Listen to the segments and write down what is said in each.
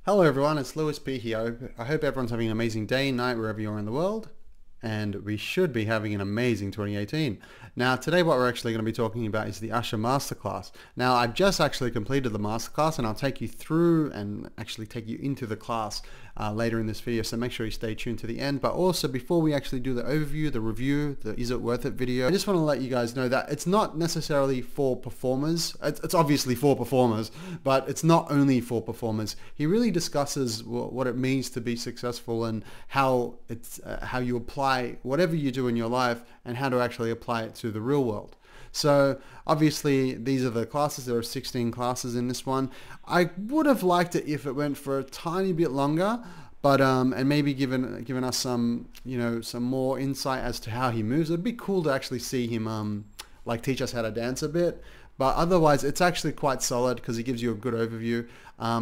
Hello everyone, it's Lewis P here. I hope everyone's having an amazing day, night, wherever you are in the world. And we should be having an amazing 2018. Now today what we're actually going to be talking about is the Usher Masterclass. Now I've just actually completed the Masterclass and I'll take you through and actually take you into the class later in this video, so make sure you stay tuned to the end. But also before we actually do the overview, the review, the is it worth it video, I just want to let you guys know that it's not necessarily for performers. It's obviously for performers, but it's not only for performers. He really discusses what it means to be successful and how you apply whatever you do in your life and how to actually apply it to the real world. So obviously these are the classes. There are 16 classes in this one. I would have liked it if it went for a tiny bit longer, but and maybe given us some some more insight as to how he moves. It'd be cool to actually see him like teach us how to dance a bit. But otherwise, it's actually quite solid because he gives you a good overview.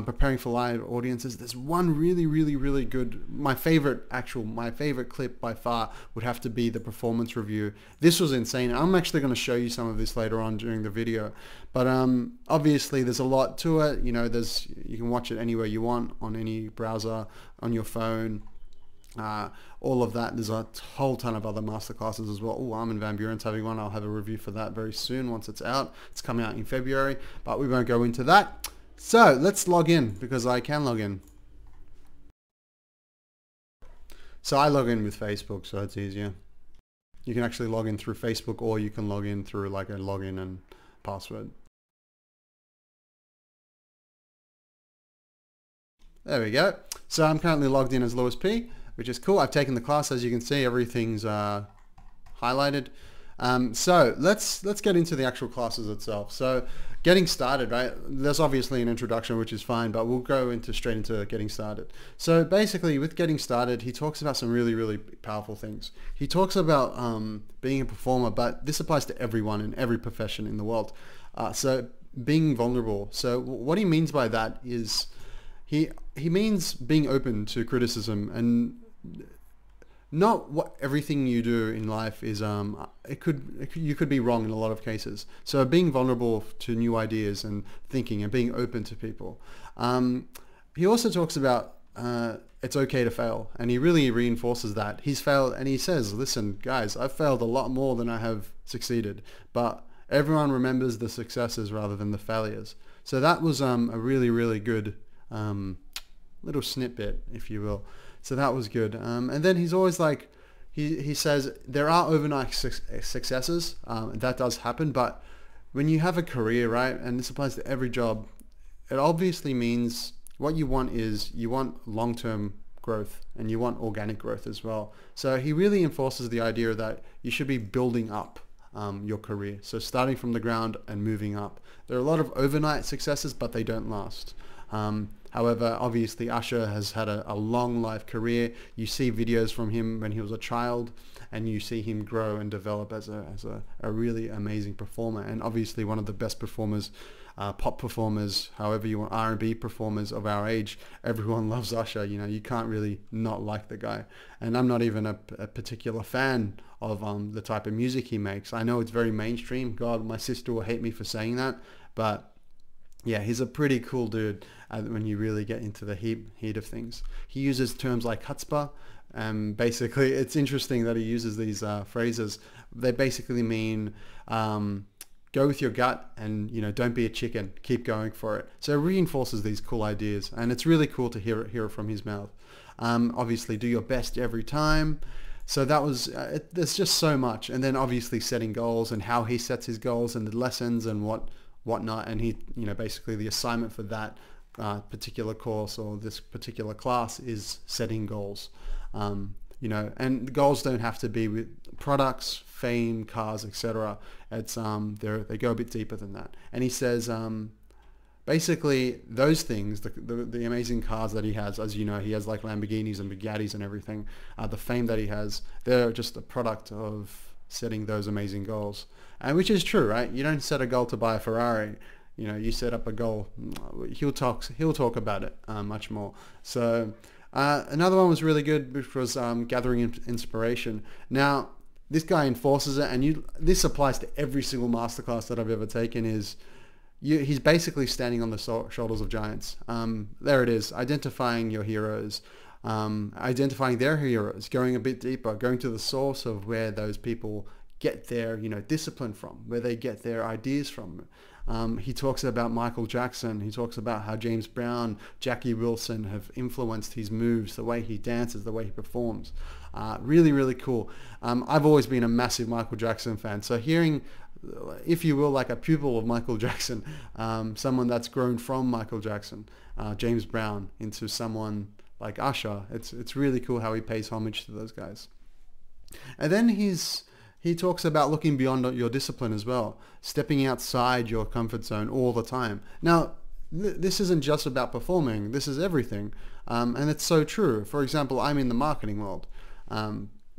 Preparing for live audiences. There's one really good. My favorite clip by far would have to be the performance review. This was insane. I'm actually going to show you some of this later on during the video. But obviously, there's a lot to it. You can watch it anywhere you want on any browser, on your phone. All of that. There's a whole ton of other masterclasses as well. Oh, Armin van Buren's having one. I'll have a review for that very soon once it's out. It's coming out in February, but we won't go into that. So let's log in because I can log in. So I log in with Facebook, so it's easier. You can actually log in through Facebook, or you can log in through like a login and password. There we go. So I'm currently logged in as Lewis P, which is cool. I've taken the class. As you can see, everything's highlighted. So let's get into the actual classes itself. So getting started, right? There's obviously an introduction, which is fine, but we'll go straight into getting started. So basically with getting started, he talks about some really powerful things. He talks about being a performer, but this applies to everyone in every profession in the world. So being vulnerable. So what he means by that is he means being open to criticism, and not what everything you do in life is you could be wrong in a lot of cases. So being vulnerable to new ideas and thinking and being open to people. He also talks about it's okay to fail, and he really reinforces that. He's failed, and he says, listen guys, I've failed a lot more than I have succeeded, but everyone remembers the successes rather than the failures. So that was a really good little snippet, if you will. So that was good. And then he's always like, he says there are overnight successes. That does happen, but when you have a career, right, and this applies to every job, it obviously means what you want is you want long-term growth, and you want organic growth as well. So he really enforces the idea that you should be building up your career. So starting from the ground and moving up. There are a lot of overnight successes, but they don't last. However, obviously Usher has had a long life career. You see videos from him when he was a child, and you see him grow and develop as a really amazing performer, and obviously one of the best performers, pop performers, however you want, R&B performers of our age. Everyone loves Usher. You can't really not like the guy. And I'm not even a particular fan of the type of music he makes. I know it's very mainstream. God, my sister will hate me for saying that, but yeah, he's a pretty cool dude when you really get into the heat of things. He uses terms like chutzpah. Basically, it's interesting that he uses these phrases. They basically mean go with your gut, and don't be a chicken. Keep going for it. So it reinforces these cool ideas, and it's really cool to hear it from his mouth. Obviously, do your best every time. So that was, there's just so much. And then obviously setting goals and how he sets his goals and the lessons and whatnot, and he basically the assignment for that particular course or this particular class is setting goals. And goals don't have to be with products, fame, cars, etc. It's they go a bit deeper than that. And he says basically those things, the amazing cars that he has, as you know, he has like Lamborghinis and Bugattis and everything, the fame that he has, they're just a product of setting those amazing goals. And which is true, right? You don't set a goal to buy a Ferrari. You set up a goal. He'll talk about it much more. So another one was really good, which was gathering inspiration. Now this guy enforces it, and this applies to every single masterclass that I've ever taken. Is he's basically standing on the shoulders of giants. There it is, identifying your heroes, identifying their heroes, going a bit deeper, going to the source of where those people get their, discipline from, where they get their ideas from. He talks about Michael Jackson. He talks about how James Brown, Jackie Wilson have influenced his moves, the way he dances, the way he performs. Really, really cool. I've always been a massive Michael Jackson fan. So hearing, if you will, like a pupil of Michael Jackson, someone that's grown from Michael Jackson, James Brown, into someone like Usher, it's really cool how he pays homage to those guys. And then he talks about looking beyond your discipline as well, stepping outside your comfort zone all the time. Now, this isn't just about performing. This is everything. And it's so true. For example, I'm in the marketing world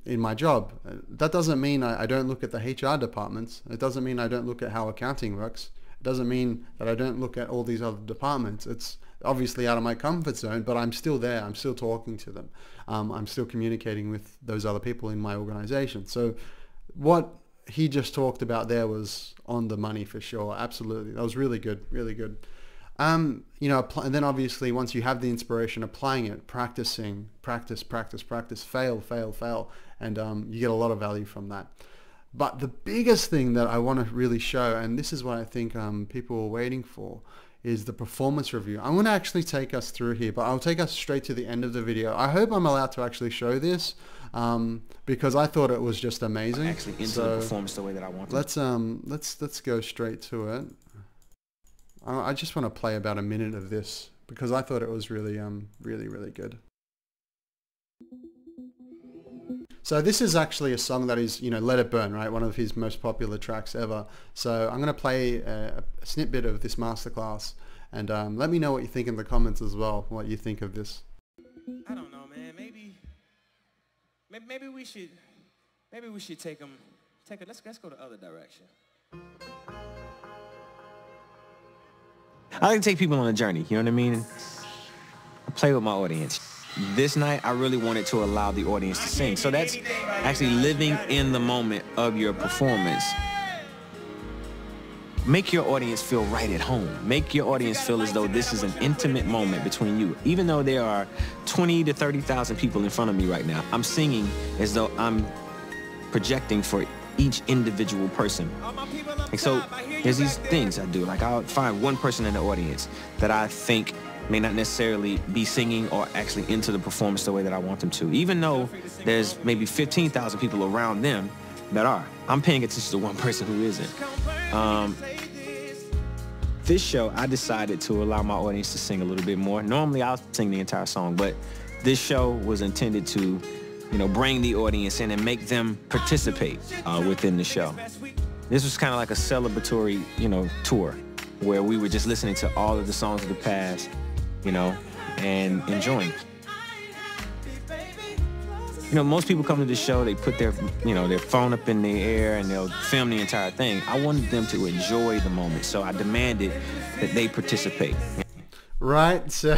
in my job. That doesn't mean I don't look at the HR departments. It doesn't mean I don't look at how accounting works. It doesn't mean that I don't look at all these other departments. It's obviously out of my comfort zone, but I'm still there. I'm still talking to them. I'm still communicating with those other people in my organization. So what he just talked about there was on the money for sure. Absolutely. That was really good. Really good. And then obviously once you have the inspiration, applying it, practicing, practice, fail, and you get a lot of value from that. But the biggest thing that I want to really show, and this is what I think people are waiting for, is the performance review. I'm going to actually take us through here, but I'll take us straight to the end of the video. I hope I'm allowed to actually show this because I thought it was just amazing. Actually into the performance the way that I want. Let's go straight to it. I just want to play about a minute of this because I thought it was really really good. So this is actually a song that is, Let It Burn, right? One of his most popular tracks ever. So I'm going to play a snippet of this masterclass, and let me know what you think in the comments as well, what you think of this. I don't know, man. Maybe we should take it. Let's go the other direction. I like to take people on a journey, you know what I mean? I play with my audience. This night, I really wanted to allow the audience to sing. So that's actually living in the moment of your performance. Make your audience feel right at home. Make your audience feel as though this is an intimate moment between you. Even though there are 20 to 30,000 people in front of me right now, I'm singing as though I'm projecting for each individual person. And so there's these things I do. Like I'll find one person in the audience that I think may not necessarily be singing or actually into the performance the way that I want them to. Even though there's maybe 15,000 people around them that are. I'm paying attention to one person who isn't. This show, I decided to allow my audience to sing a little bit more. Normally, I'll sing the entire song, but this show was intended to, bring the audience in and make them participate within the show. This was kind of like a celebratory, tour where we were just listening to all of the songs of the past, and enjoying. Most people come to the show, they put their, their phone up in the air and they'll film the entire thing. I wanted them to enjoy the moment, so I demanded that they participate. Right, so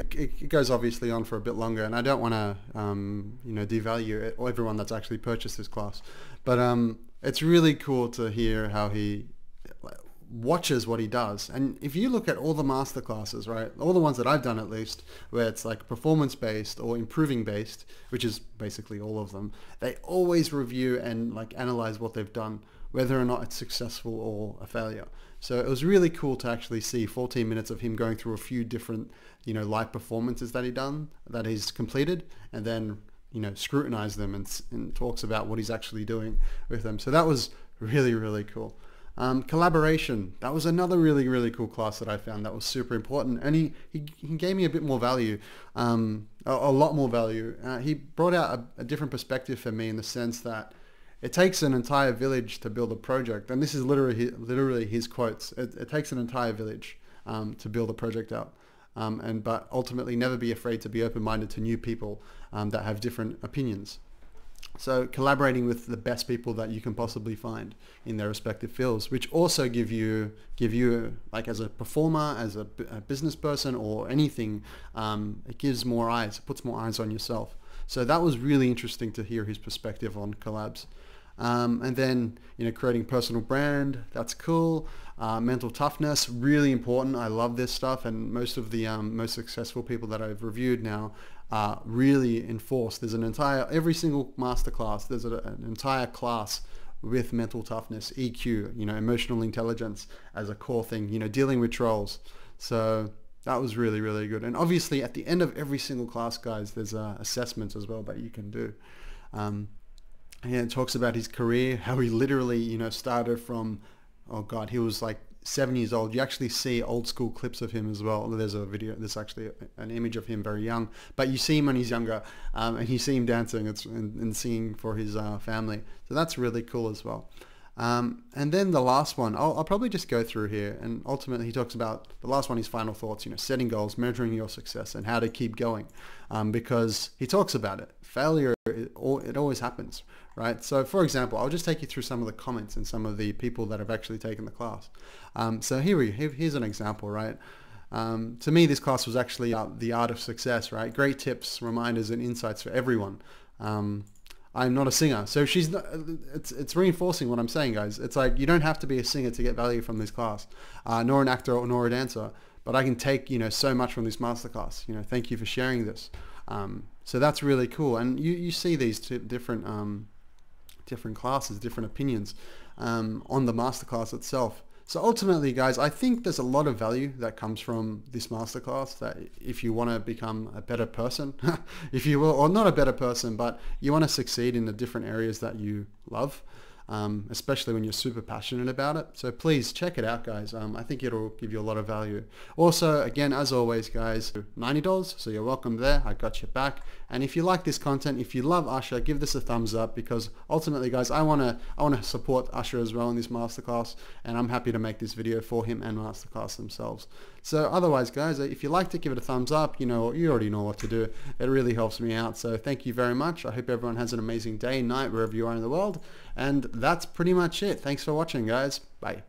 it goes obviously on for a bit longer, and I don't want to, devalue everyone that's actually purchased this class, but it's really cool to hear how he watches what he does. And if you look at all the master classes, right, all the ones that I've done at least, where it's like performance based or improving based, which is basically all of them, they always review and like analyze what they've done, whether or not it's successful or a failure. So it was really cool to actually see 14 minutes of him going through a few different, live performances that he's completed, and then, scrutinize them and talks about what he's actually doing with them. So that was really, really cool. Collaboration, that was another really, really cool class that I found that was super important, and he gave me a bit more value, a lot more value. He brought out a different perspective for me in the sense that it takes an entire village to build a project, and this is literally his quotes. It takes an entire village to build a project out, but ultimately never be afraid to be open-minded to new people that have different opinions. So collaborating with the best people that you can possibly find in their respective fields, which also give you like as a performer, as a business person or anything, it gives more eyes, it puts more eyes on yourself. So that was really interesting to hear his perspective on collabs. And then, you know, creating personal brand, that's cool. Mental toughness, really important. I love this stuff, and most of the most successful people that I've reviewed now really enforce. There's an entire, every single masterclass, there's an entire class with mental toughness, EQ, you know, emotional intelligence as a core thing, you know, dealing with trolls. So that was really, really good. And obviously at the end of every single class, guys, there's assessments as well that you can do. And it talks about his career, how he literally, you know, started from, oh God, he was like 7 years old. You actually see old school clips of him as well. There's a video, there's actually an image of him very young, but you see him when he's younger, and you see him dancing and singing for his family. So that's really cool as well. And then the last one, I'll probably just go through here, and ultimately he talks about the last one, his final thoughts, you know, setting goals, measuring your success, and how to keep going, because he talks about it. Failure, it always happens, right? So for example, I'll just take you through some of the comments and some of the people that have actually taken the class. So here's an example, right? To me, this class was actually the art of success, right? Great tips, reminders, and insights for everyone. I'm not a singer, so she's not, it's reinforcing what I'm saying, guys. It's like, you don't have to be a singer to get value from this class, nor an actor nor a dancer, but I can take, you know, so much from this masterclass. You know, thank you for sharing this. So that's really cool, and you see these different classes, different opinions on the masterclass itself. So ultimately, guys, I think there's a lot of value that comes from this masterclass, that if you want to become a better person, if you will, or not a better person, but you want to succeed in the different areas that you love, especially when you're super passionate about it. So please check it out, guys. I think it'll give you a lot of value. Also, again, as always, guys, $90, so you're welcome there. I got your back. And if you like this content, if you love Usher, give this a thumbs up, because ultimately, guys, I want to support Usher as well in this masterclass, and I'm happy to make this video for him and masterclass themselves. So otherwise, guys, if you liked it, give it a thumbs up. You already know what to do. It really helps me out. So thank you very much. I hope everyone has an amazing day, night, wherever you are in the world. And that's pretty much it. Thanks for watching, guys. Bye.